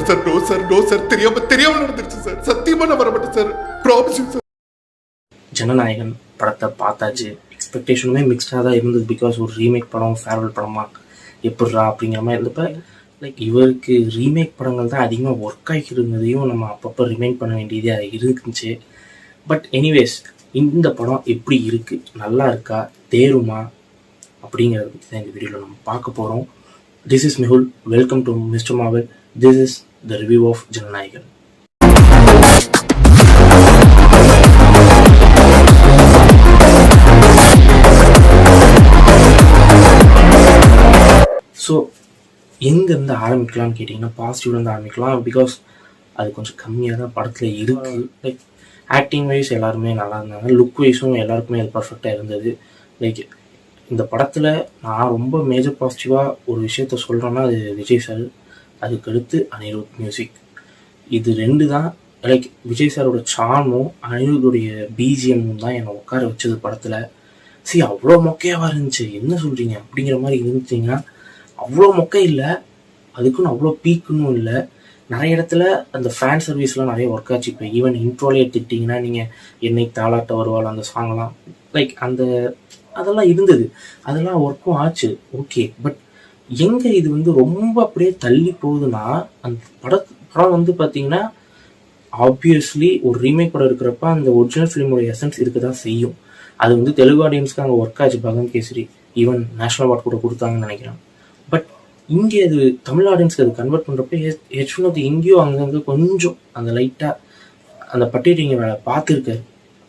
Sir, no sir, no sir, தெரியாம நடந்துருச்சு sir. சத்தியமா நான் வர மாட்டேன் சார், ப்ராமிஸ் சார். ஜனநாயகன் படத்தை பார்த்தாச்சு. எக்ஸ்பெக்டேஷனுமே மிக்ஸ்டாக தான் இருந்தது. பிகாஸ் ஒரு ரீமேக் படம், ஃபேர்வெல் படமா எப்பட்றா அப்படிங்கிற மாதிரி இருந்தப்ப லைக் இவருக்கு ரீமேக் படங்கள் தான் அதிகமாக ஒர்க் ஆகி இருந்ததையும் நம்ம அப்பப்போ ரிமைண்ட் பண்ண வேண்டியதாக இருந்துச்சு. பட் எனிவேஸ், இந்த படம் எப்படி இருக்குது, நல்லா இருக்கா, தேருமா அப்படிங்கிறத பற்றி தான் இந்த வீடியோவில் நம்ம பார்க்க போகிறோம். This is Mehul. Welcome to mister Marvel. This is the review of Jananayagan. So எங்கேருந்து ஆரம்பிக்கலாம்னு கேட்டிங்கன்னா பாசிட்டிவ்லேருந்து ஆரம்பிக்கலாம். பிகாஸ் அது கொஞ்சம் கம்மியாக தான் படத்தில் இருக்குது. லைக் ஆக்டிங் வைஸ் எல்லாருமே நல்லா இருந்தாங்க, லுக் வைஸும் எல்லாருக்குமே அது பர்ஃபெக்டாக இருந்தது. லைக் இந்த படத்தில் நான் ரொம்ப மேஜர் பாசிட்டிவாக ஒரு விஷயத்த சொல்கிறேன்னா அது விஜய் சார், அதுக்கடுத்து அனிருத் மியூசிக். இது ரெண்டு தான். லைக் விஜய் சாரோட சார்மும் அனிருத்துடைய பிஜிஎம்மும் தான் என்னை உட்கார வச்சது படத்தில். சரி, அவ்வளோ மொக்கையாக இருந்துச்சு, என்ன சொல்கிறீங்க அப்படிங்கிற மாதிரி இருந்துச்சிங்கன்னா அவ்வளோ மொக்கை இல்லை, அதுக்குன்னு அவ்வளோ பீக்குன்னு இல்லை. நிறைய இடத்துல அந்த ஃபேன் சர்வீஸ்லாம் நிறைய ஒர்க் ஆச்சு. இப்போ ஈவன் இன்ட்ரோலே எடுத்துக்கிட்டிங்கன்னா நீங்கள் என்னை தாளாட்ட வருவாள் அந்த சாங்லாம் லைக் அதெல்லாம் இருந்தது, அதெல்லாம் ஒர்க்கும் ஆச்சு. ஓகே, பட் எங்கே இது வந்து ரொம்ப அப்படியே தள்ளி போகுதுன்னா, அந்த படம் வந்து பார்த்தீங்கன்னா ஆப்வியஸ்லி ஒரு ரீமேக் படம் இருக்கிறப்ப அந்த ஒரிஜினல் ஃபிலிமோட எசன்ஸ் இருக்க தான் செய்யும். அது வந்து தெலுங்கு ஆடியன்ஸ்க்கு அங்கே ஒர்க் ஆச்சு. Bhagwant kesari even national award கூட கொடுத்தாங்கன்னு நினைக்கிறேன். பட் இங்கே அது தமிழ் ஆடியன்ஸ்க்கு அது கன்வெர்ட் பண்ணுறப்ப ஹெச்னது எங்கேயோ அங்கங்கே கொஞ்சம் அந்த லைட்டாக அந்த பட்டியலிங்க வேலை பார்த்துருக்காரு.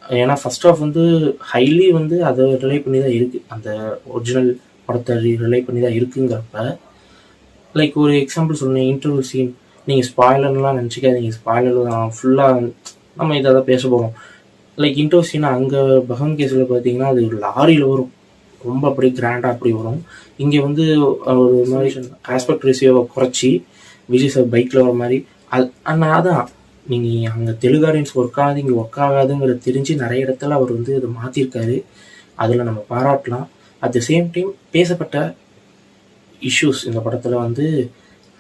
ஏன்னா ஃபர்ஸ்ட் ஆஃப் வந்து ஹைலி வந்து அதை ரிலை பண்ணி தான் இருக்குது, அந்த ஒரிஜினல் படத்தை ரிலை பண்ணி தான் இருக்குங்கிறப்ப லைக் ஒரு எக்ஸாம்பிள் சொன்னேன், இன்டர்வியூ சீன். நீங்கள் ஸ்பாய்லர்லாம் நினச்சிக்காதீங்க, ஸ்பாய்லர் தான் ஃபுல்லாக நம்ம இதை தான் பேச போகிறோம். லைக் இன்டர்வியூ சீன் அங்கே பகவந்த் கேஸில் பார்த்தீங்கன்னா அது ஒரு லாரியில் வரும், ரொம்ப அப்படியே கிராண்டாக அப்படி வரும். இங்கே வந்து ஒரு மாதிரி ஆஸ்பெக்ட் ரேஷியோவை குறைச்சி விஜய் சார் பைக்கில் வர மாதிரி ஆனால் அதான் நீங்கள் அங்கே தெலுங்கு ஆடியன்ஸ் ஒர்க் ஆகாது, இங்கே ஒர்க் ஆகாதுங்கிறது தெரிஞ்சு நிறைய இடத்துல அவர் வந்து அதை மாற்றிருக்காரு. அதில் நம்ம பாராட்டலாம். அட் த சேம் டைம் பேசப்பட்ட இஷ்யூஸ் இந்த படத்தில் வந்து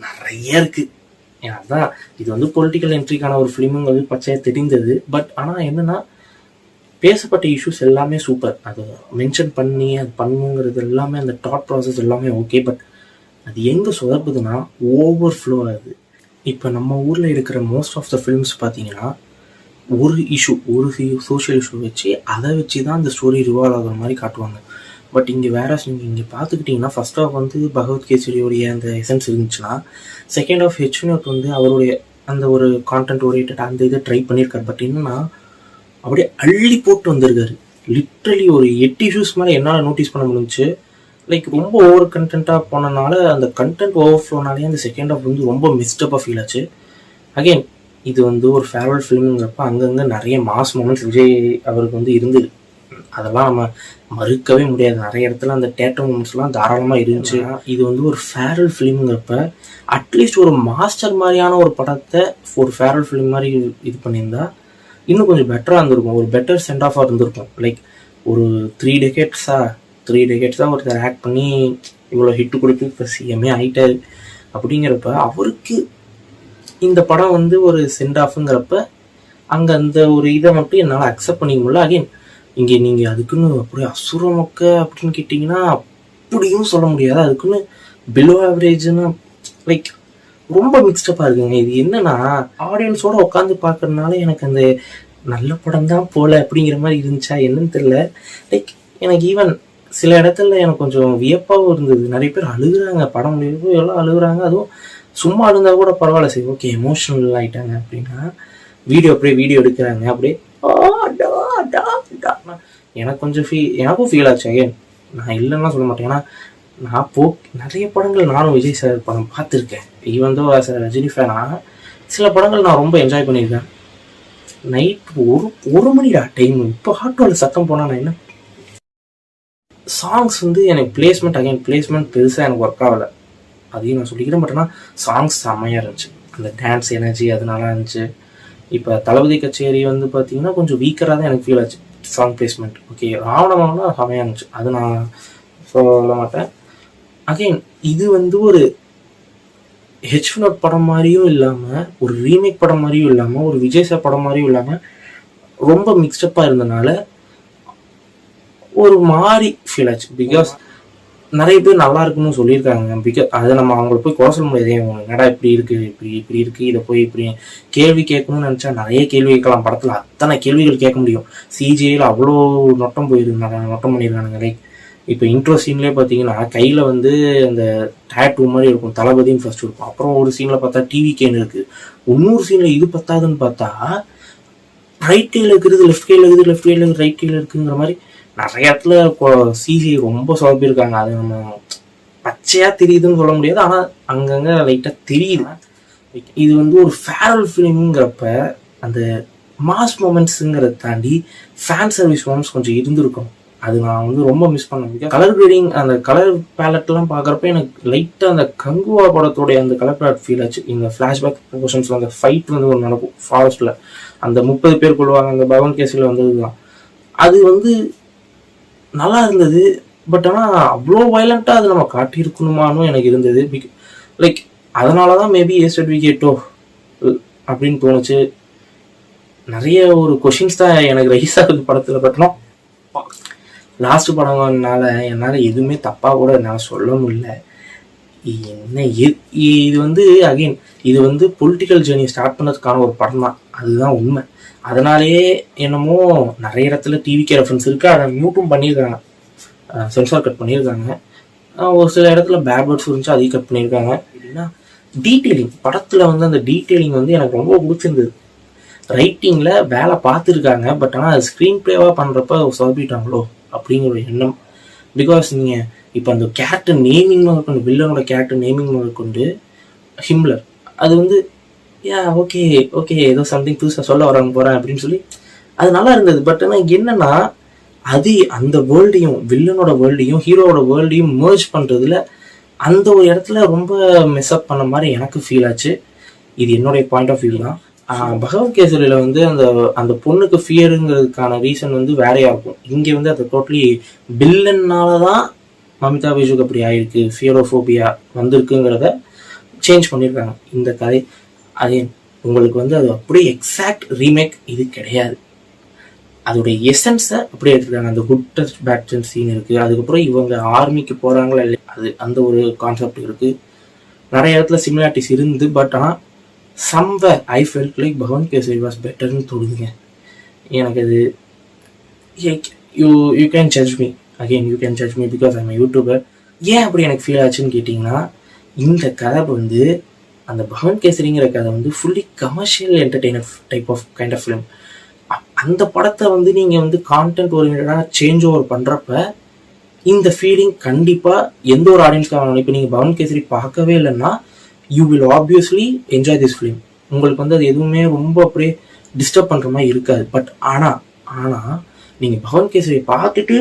நிறைய இருக்குது. அதான் இது வந்து பொலிட்டிக்கல் என்ட்ரிக்கான ஒரு ஃபிலிமுங்கிறது பச்சையாக தெரிந்தது. பட் ஆனால் என்னென்னா பேசப்பட்ட இஷ்யூஸ் எல்லாமே சூப்பர். அதை மென்ஷன் பண்ணி அது பண்ணுங்கிறது எல்லாமே அந்த தாட் ப்ராசஸ் எல்லாமே ஓகே. பட் அது எங்கே சொதப்புதுன்னா ஓவர் ஃப்ளோ ஆகுது. இப்போ நம்ம ஊரில் இருக்கிற மோஸ்ட் ஆஃப் த ஃபிலிம்ஸ் பார்த்தீங்கன்னா ஒரு இஷ்யூ, ஒரு சோஷியல் இஷ்யூ வச்சு அதை வச்சு தான் அந்த ஸ்டோரி ரிவால்வ் ஆகிற மாதிரி காட்டுவாங்க. பட் இங்கே வேற நீங்கள் இங்கே பார்த்துக்கிட்டிங்கன்னா ஃபர்ஸ்ட் ஆஃப் வந்து பகவத் கேசரியோடைய அந்த எசன்ஸ் இருந்துச்சுன்னா, செகண்ட் ஆஃப் ஹெச்னோட் வந்து அவருடைய அந்த ஒரு கான்டென்ட் ஓரியன்ட் அந்த இதை ட்ரை பண்ணியிருக்காரு. பட் என்னன்னா அப்படியே அள்ளி போட்டு வந்திருக்காரு. லிட்ரலி ஒரு 8 இஷ்யூஸ் மேலே என்னால் நோட்டீஸ் பண்ண முடிஞ்சிச்சு. லைக் ரொம்ப ஓவர் கண்டென்ட்டாக போனனால அந்த கண்டென்ட் ஓவர் ஃப்ளோனாலே அந்த செகண்ட் ஆஃப் வந்து ரொம்ப மிஸ்டப்பாக ஃபீல் ஆச்சு. அகெயின் இது வந்து ஒரு ஃபேர்வெல் ஃபிலிம்ங்கிறப்ப அங்கங்கே நிறைய மாஸ் மூமெண்ட்ஸ் விஜய் அவருக்கு வந்து இருந்தது. அதெல்லாம் நம்ம மறுக்கவே முடியாது. நிறைய இடத்துல அந்த தேட்டர் மூமெண்ட்ஸ்லாம் தாராளமாக இருந்துச்சு. இது வந்து ஒரு ஃபேர்வெல் ஃபிலிம்ங்கிறப்ப அட்லீஸ்ட் ஒரு மாஸ்டர் மாதிரியான ஒரு படத்தை ஒரு ஃபேர்வெல் ஃபிலிம் மாதிரி இது பண்ணியிருந்தா இன்னும் கொஞ்சம் பெட்டராக இருந்திருக்கும், ஒரு பெட்டர் சென்ட் ஆஃபாக இருந்திருக்கும். லைக் ஒரு 3 டெக்கேட்ஸாக ஒருத்தர் ஆக்ட் பண்ணி இவ்வளோ ஹிட்டு கொடுத்து இப்போ சிஎம்ஏ ஆகிட்டாரு அப்படிங்கிறப்ப அவருக்கு இந்த படம் வந்து ஒரு சென்ட் ஆஃபுங்கிறப்ப அங்கே அந்த ஒரு இதை மட்டும் என்னால் அக்செப்ட் பண்ணிக்க முடியல. அகெயின் இங்கே நீங்கள் அதுக்குன்னு அப்படியே அசுரமொக்க அப்படின்னு கேட்டிங்கன்னா அப்படியும் சொல்ல முடியாது. அதுக்குன்னு பிலோ ஆவரேஜ்னு லைக் ரொம்ப மிக்ஸ்டப்பாக இருக்குங்க. இது என்னன்னா ஆடியன்ஸோட உட்காந்து பார்க்கறதுனால எனக்கு அந்த நல்ல படம் தான் போல அப்படிங்கிற மாதிரி இருந்துச்சா என்னன்னு தெரியல. லைக் எனக்கு ஈவன் சில இடத்துல எனக்கு கொஞ்சம் வியப்பாகவும் இருந்தது. நிறைய பேர் அழுகுறாங்க, படம் முடிவு எல்லாம் அழுகுறாங்க. அதுவும் சும்மா அழுந்தா கூட பரவாயில்ல, சரி ஓகே எமோஷனல் ஆகிட்டாங்க அப்படின்னா வீடியோ எடுக்கிறாங்க அப்படியே எனக்கு கொஞ்சம் எனக்கும் ஃபீல் ஆச்சு. அகேன் நான் இல்லைன்னா சொல்ல மாட்டேன். ஏன்னா நான் நிறைய படங்கள் நானும் விஜய் சார் படம் பார்த்துருக்கேன். ஈவன் தோ ஆஸ் ரஜினி ஃபேனாக சில படங்கள் நான் ரொம்ப என்ஜாய் பண்ணியிருக்கேன். நைட் ஒரு மணிடா டைம், இப்போ ஆட்டோவில் சத்தம் போனால் நான் என்ன சாங்ஸ் வந்து எனக்கு பிளேஸ்மெண்ட் பெருசாக எனக்கு ஒர்க் ஆகலை, அதையும் நான் சொல்லிக்கிறேன். பட் ஆனால் சாங்ஸ் செம்மையாக இருந்துச்சு, அந்த டான்ஸ் எனர்ஜி அதனால இருந்துச்சு. இப்போ தளபதி கச்சேரி வந்து பார்த்தீங்கன்னா கொஞ்சம் வீக்கராக தான் எனக்கு ஃபீல் ஆச்சு சாங் பிளேஸ்மெண்ட். ஓகே, ராவணமாக செம்மையாக இருந்துச்சு, அது நான் சொல்ல மாட்டேன். அகைன் இது வந்து ஒரு ஹெச் வினோத் படம் மாதிரியும் இல்லாமல், ஒரு ரீமேக் படம் மாதிரியும் இல்லாமல், ஒரு விஜய் சார் படம் மாதிரியும் இல்லாமல் ரொம்ப மிக்ஸ்டப்பாக இருந்தனால ஒரு மாதிரி ஃபீல் ஆச்சு. பிகாஸ் நிறைய பேர் நல்லா இருக்குன்னு சொல்லியிருக்காங்க. பிகாஸ் அதை நம்ம அவங்கள போய் குறை சொல்ல முடியாது. என்னடா இப்படி இருக்குது, இப்படி இருக்குது, இதை போய் இப்படி கேள்வி கேட்கணும்னு நினச்சா நிறைய கேள்வி கேட்கலாம். படத்தில் அத்தனை கேள்விகள் கேட்க முடியும். சிஜிஐயில் அவ்வளோ நொட்டம் நொட்டம் பண்ணியிருக்கானுங்க. லைக் இப்போ இன்ட்ரோ சீன்லேயே பார்த்தீங்கன்னா கையில் வந்து அந்த டேட்டூ மாதிரி இருக்கும், தளபதின்னு ஃபர்ஸ்ட் இருக்கும். அப்புறம் ஒரு சீனில் பார்த்தா டிவி கேன் இருக்குது. இன்னொரு சீனில் இது பத்தாதுன்னு பார்த்தா ரைட் கையில் இருக்கிறது லெஃப்ட் கையில் இருக்குது, லெஃப்ட் கையில் ரைட் கையில் இருக்குங்கிற மாதிரி நிறைய இடத்துல சிஜி ரொம்ப சொதப்பியிருக்காங்க. அது நம்ம பச்சையாக தெரியுதுன்னு சொல்ல முடியாது, ஆனால் அங்கங்கே லைட்டாக தெரியுது. இது வந்து ஒரு ஃபேரல் ஃபிலிம்ங்கிறப்ப அந்த மாஸ் மூமெண்ட்ஸுங்கிறத தாண்டி ஃபேன் சர்வீஸ் மூமெண்ட்ஸ் கொஞ்சம் இருந்திருக்கும். அது நான் வந்து ரொம்ப மிஸ் பண்ணேன். கலர் கிரேடிங், அந்த கலர் பேலட்லாம் பார்க்குறப்ப எனக்கு லைட்டாக அந்த கங்குவா படத்தோடைய அந்த கலர் பேலட் ஃபீல் ஆச்சு. இந்த ஃப்ளாஷ்பேக் போர்ஷன்ஸில் அந்த ஃபைட் வந்து ஒன்று நடக்கும் ஃபாரஸ்ட்டில், அந்த 30 பேர் கொள்வாங்க, அந்த பவன் கேஸில் வந்தது தான். அது வந்து நல்லா இருந்தது. பட் ஆனால் அவ்வளோ வயலண்ட்டாக அது நம்ம காட்டியிருக்கணுமானும் எனக்கு இருந்தது. லைக் அதனால தான் மேபி ஏஸ்டட்விகேட்டோ அப்படின்னு தோணுச்சு. நிறைய ஒரு கொஷின்ஸ் தான் எனக்கு ரைஸ் ஆகுது படத்தில். பட்டணும் லாஸ்ட் படம்னால என்னால் எதுவுமே தப்பாக கூட என்னால் சொல்ல முடியல. என்ன இது வந்து அகெயின் இது வந்து பொலிட்டிக்கல் ஜேர்னி ஸ்டார்ட் பண்ணதுக்கான ஒரு படம் தான், அதுதான் உண்மை. அதனாலேயே என்னமோ நிறைய இடத்துல டிவிக்கு ரெஃபரன்ஸ் இருக்குது, அதை மியூட்டும் பண்ணியிருக்காங்க, சென்சார் கட் பண்ணியிருக்காங்க. ஒரு சில இடத்துல பேட் வேர்ட்ஸ் இருந்துச்சு, அதையும் கட் பண்ணியிருக்காங்க. அப்படின்னா டீட்டெயிலிங், படத்தில் வந்து அந்த டீட்டெயிலிங் வந்து எனக்கு ரொம்ப பிடிச்சிருந்தது. ரைட்டிங்கில் வேலை பார்த்துருக்காங்க, பட் ஆனால் அது ஸ்க்ரீன் பிளேவாக பண்ணுறப்ப சொதப்பிட்டாங்களோ அப்படிங்கிற ஒரு எண்ணம். பிகாஸ் நீங்கள் இப்போ அந்த கேரக்டர் நேமிங் முதற்கொண்டு, வில்லனோட கேரக்டர் நேமிங் முதற்கொண்டு ஹிம்லர், அது வந்து ஓகே ஏதோ சம்திங் புதுசாக சொல்ல வராங்க போகிறேன் அப்படின்னு சொல்லி அது நல்லா இருந்தது. பட் ஆனால் என்னன்னா அது அந்த வேர்ல்டையும் வில்லனோட வேர்ல்டையும் ஹீரோவோட வேர்ல்டையும் மர்ஜ் பண்ணுறதுல அந்த ஒரு இடத்துல ரொம்ப மிஸ்அப் பண்ண மாதிரி எனக்கு ஃபீல் ஆச்சு. இது என்னுடைய பாயிண்ட் ஆஃப் வியூ தான். பகவத் கேசரியில் வந்து அந்த பொண்ணுக்கு ஃபியருங்கிறதுக்கான ரீசன் வந்து வேறையாக இருக்கும். இங்கே வந்து அது டோட்டலி வில்லன்னால தான் மமிதா பைஜுக்கு அப்படி ஆயிருக்கு, ஃபியரோஃபோபியா வந்திருக்குங்கிறத சேஞ்ச் பண்ணியிருக்காங்க இந்த கதை. அதே உங்களுக்கு வந்து அது அப்படியே எக்ஸாக்ட் ரீமேக் இது கிடையாது. அதோடைய எசன்ஸை அப்படியே எடுத்துருக்காங்க. அந்த good touch bad touch scene இருக்குது. அதுக்கப்புறம் இவங்க ஆர்மிக்கு போகிறாங்களா இல்லை, அது அந்த ஒரு கான்செப்ட் இருக்குது. நிறைய இடத்துல சிமிலாரிட்டிஸ் இருந்து. பட் ஆனால் somewhere I felt like Bhagavanth Kesari was பெட்டர்னு தோணுதுங்க எனக்கு. அது you can judge me again, you can judge me because I'm YouTuber. ஏன் அப்படி எனக்கு ஃபீல் ஆச்சுன்னு கேட்டிங்கன்னா, இந்த கதை வந்து அந்த பகவந்த் கேசரிங்கிற கதை வந்து fully commercial entertainer type of kind of film. அந்த படத்தை வந்து நீங்கள் வந்து கான்டென்ட் ஓரியன்டாக சேஞ்ச் ஓவர் பண்ணுறப்ப இந்த ஃபீலிங் கண்டிப்பாக எந்த ஒரு ஆடியன்ஸ்க்காக வரணும். இப்போ நீங்கள் பகவந்த் கேசரி பார்க்கவே இல்லைன்னா you will obviously enjoy this film. உங்களுக்கு வந்து அது எதுவுமே ரொம்ப அப்படியே டிஸ்டர்ப் பண்ணுற மாதிரி இருக்காது. பட் ஆனால் நீங்கள் பகவந்த் கேசரியை பார்த்துட்டு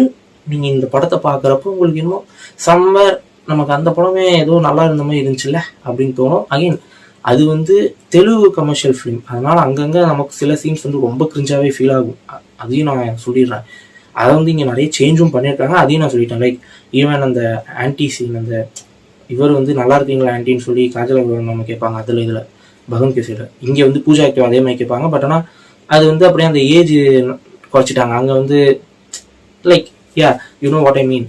நீங்கள் இந்த படத்தை பார்க்குறப்போ உங்களுக்கு இன்னும் சம்மர் நமக்கு அந்த படமே ஏதோ நல்லா இருந்த மாதிரி இருந்துச்சுல்ல அப்படின்னு தோணும். அகெயின் அது வந்து தெலுங்கு கமர்ஷியல் ஃபிலிம், அதனால் அங்கங்கே நமக்கு சில சீன்ஸ் வந்து ரொம்ப கிரிஞ்சாகவே ஃபீல் ஆகும். அதையும் நான் சொல்லிடுறேன். அதை வந்து இங்கே நிறைய சேஞ்சும் பண்ணியிருக்காங்க, அதையும் நான் சொல்லிட்டேன். லைக் ஈவன் அந்த ஆன்டி சீன், அந்த இவர் வந்து நல்லா இருக்கீங்களா ஆன்டின்னு சொல்லி காஜல் நம்ம கேட்பாங்க, அதில் இதில் பகவந்த் கேசரியில். இங்கே வந்து பூஜா ஆக்டிவ் அதே மாதிரி கேட்பாங்க. பட் ஆனால் அது வந்து அப்படியே அந்த ஏஜ் குறைச்சிட்டாங்க. அங்கே வந்து like you know what I mean.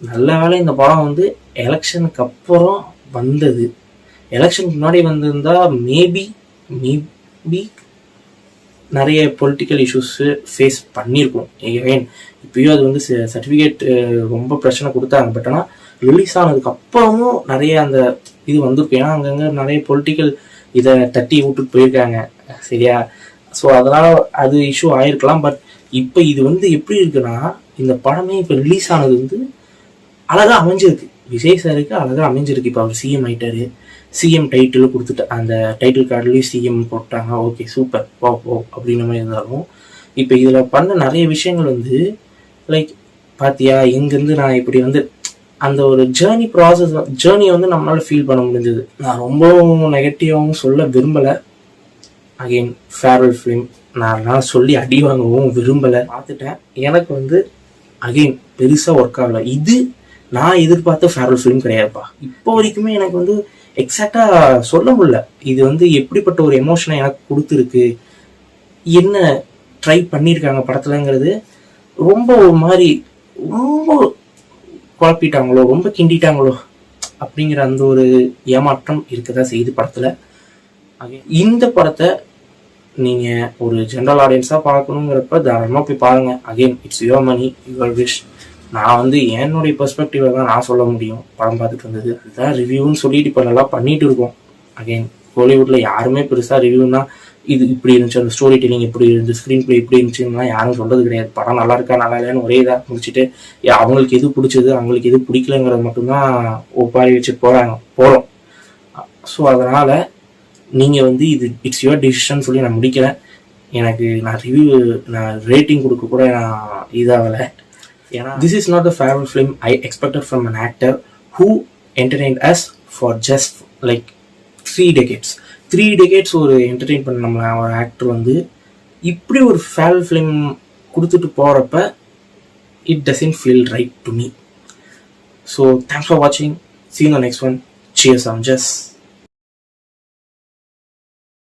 நல்ல வேலை இந்த படம் வந்து எலெக்ஷனுக்கு அப்புறம் வந்தது. எலெக்ஷனுக்கு முன்னாடி வந்திருந்தா மேபி நிறைய பொலிட்டிக்கல் இஷ்யூஸு ஃபேஸ் பண்ணியிருக்கோம். ஏன் இப்பயும் அது வந்து சர்டிஃபிகேட் ரொம்ப பிரச்சனை கொடுத்தாங்க. பட் ஆனால் ரிலீஸ் ஆனதுக்கு அப்புறமும் நிறைய அந்த இது வந்திருக்கும். ஏன்னா அங்கங்கே நிறைய பொலிட்டிக்கல் இதை தட்டி விட்டுட்டு போயிருக்காங்க, சரியா? ஸோ அதனால் அது இஷ்யூ ஆயிருக்கலாம். பட் இப்போ இது வந்து எப்படி இருக்குன்னா, இந்த படமே இப்போ ரிலீஸ் ஆனது வந்து அழகாக அமைஞ்சிருக்கு. விஜய் சாருக்கு அழகாக அமைஞ்சிருக்கு. இப்போ அவர் சிஎம் ஆகிட்டாரு, சிஎம் டைட்டில் கொடுத்துட்டு அந்த டைட்டில் கார்டுலேயும் சிஎம் போட்டாங்க. ஓகே சூப்பர் ஓ அப்படின்ற மாதிரி இருந்தாலும் இப்போ இதில் பண்ண நிறைய விஷயங்கள் வந்து லைக் பார்த்தியா, எங்கேருந்து நான் இப்படி வந்து அந்த ஒரு ஜேர்னியை வந்து நம்மளால் ஃபீல் பண்ண முடிஞ்சது. நான் ரொம்ப நெகட்டிவாகவும் சொல்ல விரும்பலை. அகெயின் ஃபேர்வெல் ஃபிலிம் நான் சொல்லி அடி வாங்கவும் விரும்பலை. பார்த்துட்டேன், எனக்கு வந்து அகெயின் பெருசாக ஒர்க் ஆகலை. இது நான் எதிர்பார்த்த ஃபேர்வெல் ஃபிலிம் கிடையாதுப்பா. இப்போ வரைக்குமே எனக்கு வந்து எக்ஸாக்டாக சொல்ல முடியல. இது வந்து எப்படிப்பட்ட ஒரு எமோஷனை எனக்கு கொடுத்துருக்கு, என்ன ட்ரை பண்ணியிருக்காங்க படத்துலங்கிறது ரொம்ப ஒரு மாதிரி ரொம்ப குழப்பிட்டாங்களோ, ரொம்ப கிண்டிட்டாங்களோ அப்படிங்கிற அந்த ஒரு ஏமாற்றம் இருக்கதான் செய்யுது படத்தில். இந்த படத்தை நீங்கள் ஒரு ஜென்ரல் ஆடியன்ஸாக பார்க்கணுங்கிறப்ப தாராளமாக போய் பாருங்கள். Again it's your money your wish. நான் வந்து என்னுடைய பெர்ஸ்பெக்டிவை தான் நான் சொல்ல முடியும் படம் பார்த்துட்டு வந்தது. அதுதான் ரிவ்யூன்னு சொல்லிட்டு இப்போ நல்லா பண்ணிட்டு இருக்கோம். அகெயின் ஹாலிவுட்டில் யாருமே பெருசாக ரிவ்யூனா இது இப்படி இருந்துச்சு, அந்த ஸ்டோரி டெல்லிங் எப்படி இருந்துச்சு, ஸ்க்ரீன் பிளே எப்படி இருந்துச்சுன்னா யாரும் சொல்கிறது கிடையாது. படம் நல்லா இருக்கா நல்லா இல்லையான்னு ஒரே இதாக முடிச்சுட்டு அவங்களுக்கு எது பிடிச்சது அவங்களுக்கு எது பிடிக்கலங்கிறது மட்டும்தான் ஒப்பாரி வச்சு போகிறோம். ஸோ அதனால் நீங்கள் வந்து இது இட்ஸ் யுவர் டிசிஷன் சொல்லி நான் முடிக்கிறேன். எனக்கு நான் ரேட்டிங் கொடுக்க கூட நான் இதாகலை. ஏன்னா this is not the favourite film I expected from an actor who entertain us for just like 3 decades ஒரு என்டர்டெயின் பண்ண நம்ம ஒரு ஆக்டர் வந்து இப்படி ஒரு ஃபேவரட் ஃபிலிம் கொடுத்துட்டு போகிறப்ப it doesn't feel right to me. So thanks for வாட்சிங். See you in the next one. Cheers, I'm Jess.